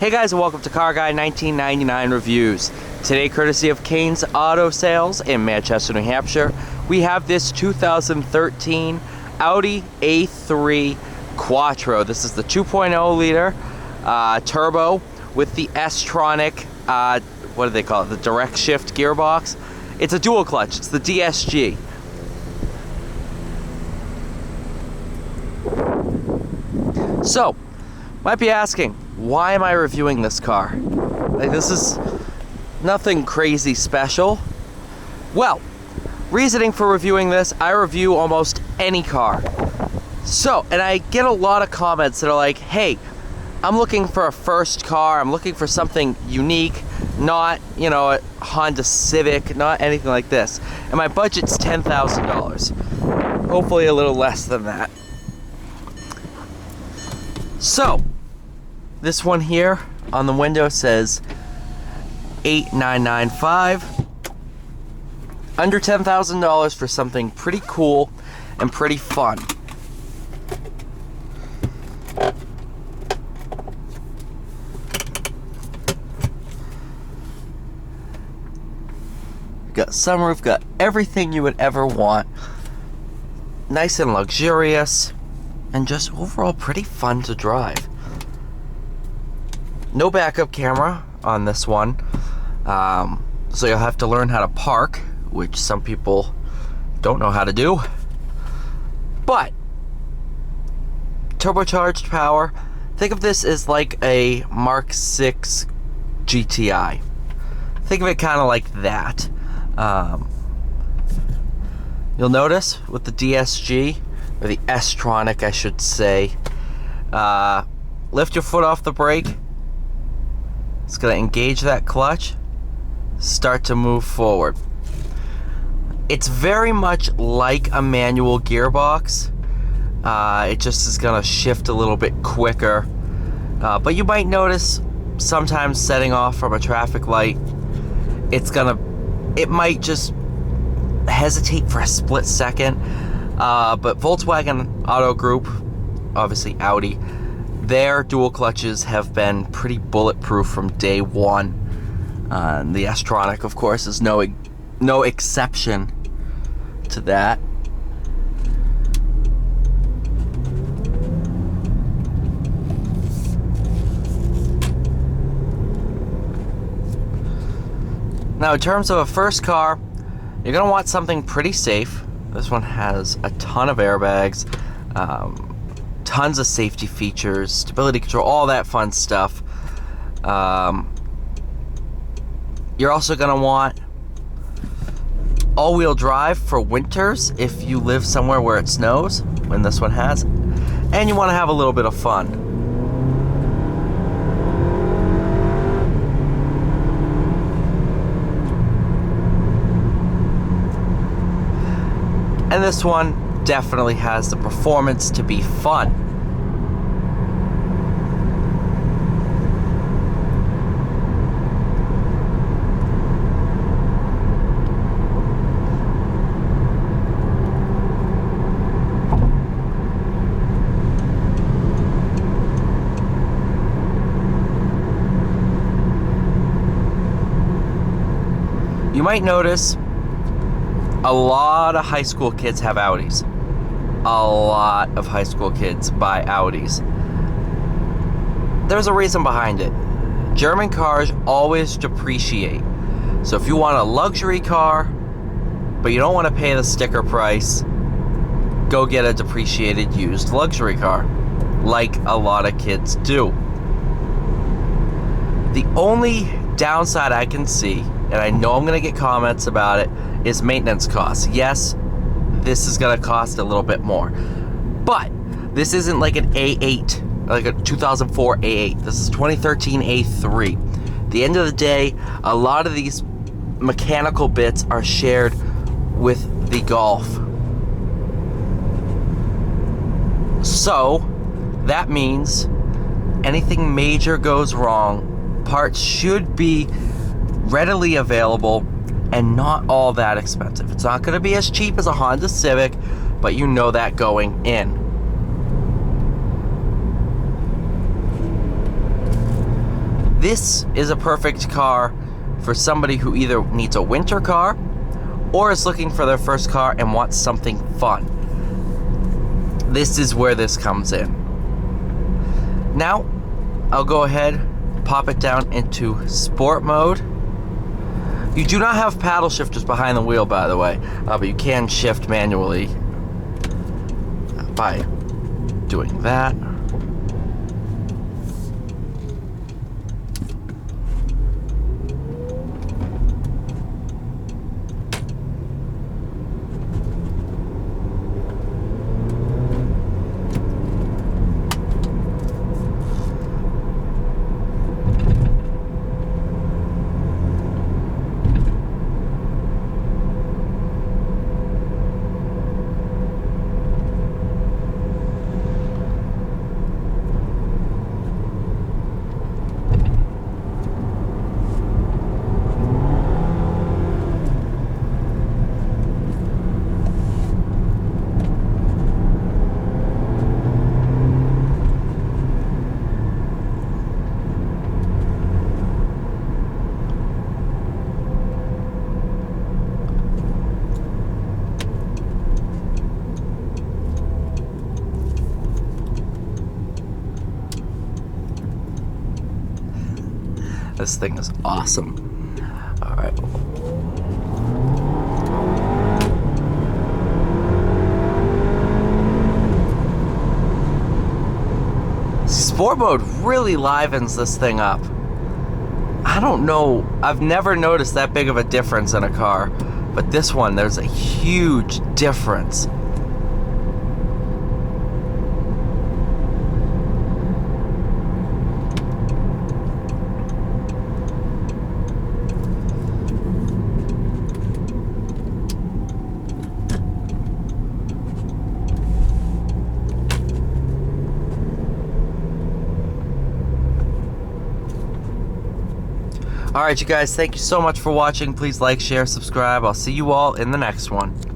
Hey guys, and welcome to Car Guy 1999 Reviews. Today, courtesy of Kane's Auto Sales in Manchester, New Hampshire, we have this 2013 Audi A3 Quattro. This is the 2.0 liter turbo with the S-Tronic, what do they call it, the direct shift gearbox. It's a dual clutch, it's the DSG. So, might be asking, why am I reviewing this car? Like, this is nothing crazy special. Well, reasoning for reviewing this, I review almost any car. So, and I get a lot of comments that are like, hey, I'm looking for a first car, I'm looking for something unique, not, you know, a Honda Civic, not anything like this. And my budget's $10,000. Hopefully a little less than that. So, this one here on the window says 8995. Under $10,000 for something pretty cool and pretty fun. Got sunroof, got everything you would ever want. Nice and luxurious, and just overall pretty fun to drive. No backup camera on this one, so you'll have to learn how to park, which some people don't know how to do. But turbocharged power, think of this as like a Mark 6 GTI. Think of it kind of like that. You'll notice with the DSG, or the S-Tronic I should say, lift your foot off the brake. It's going to engage that clutch, start to move forward. It's very much like a manual gearbox. It just is going to shift a little bit quicker. But you might notice sometimes setting off from a traffic light, it might just hesitate for a split second. But Volkswagen Auto Group, obviously Audi, their dual clutches have been pretty bulletproof from day one. The S-Tronic, of course, is no exception to that. Now, in terms of a first car, you're going to want something pretty safe. This one has a ton of airbags, tons of safety features, stability control, all that fun stuff. You're also going to want all-wheel drive for winters if you live somewhere where it snows, when this one has, and you want to have a little bit of fun. And this one definitely has the performance to be fun. You might notice a lot of high school kids have Audis. A lot of high school kids buy Audis. There's a reason behind it. German cars always depreciate. So if you want a luxury car, but you don't want to pay the sticker price, go get a depreciated used luxury car, like a lot of kids do. The only downside I can see, and I know I'm going to get comments about it, is maintenance costs. Yes, this is going to cost a little bit more, but this isn't like an A8, like a 2004 A8. This is 2013 A3. At the end of the day, a lot of these mechanical bits are shared with the Golf. So that means anything major goes wrong, parts should be readily available and not all that expensive. It's not going to be as cheap as a Honda Civic, but you know that going in. This is a perfect car for somebody who either needs a winter car or is looking for their first car and wants something fun. This is where this comes in. Now, I'll go ahead, pop it down into sport mode. You do not have paddle shifters behind the wheel, by the way, but you can shift manually by doing that. This thing is awesome. All right. Sport mode really livens this thing up. I don't know, I've never noticed that big of a difference in a car, but this one, there's a huge difference. Alright, you guys, thank you so much for watching. Please like, share, subscribe. I'll see you all in the next one.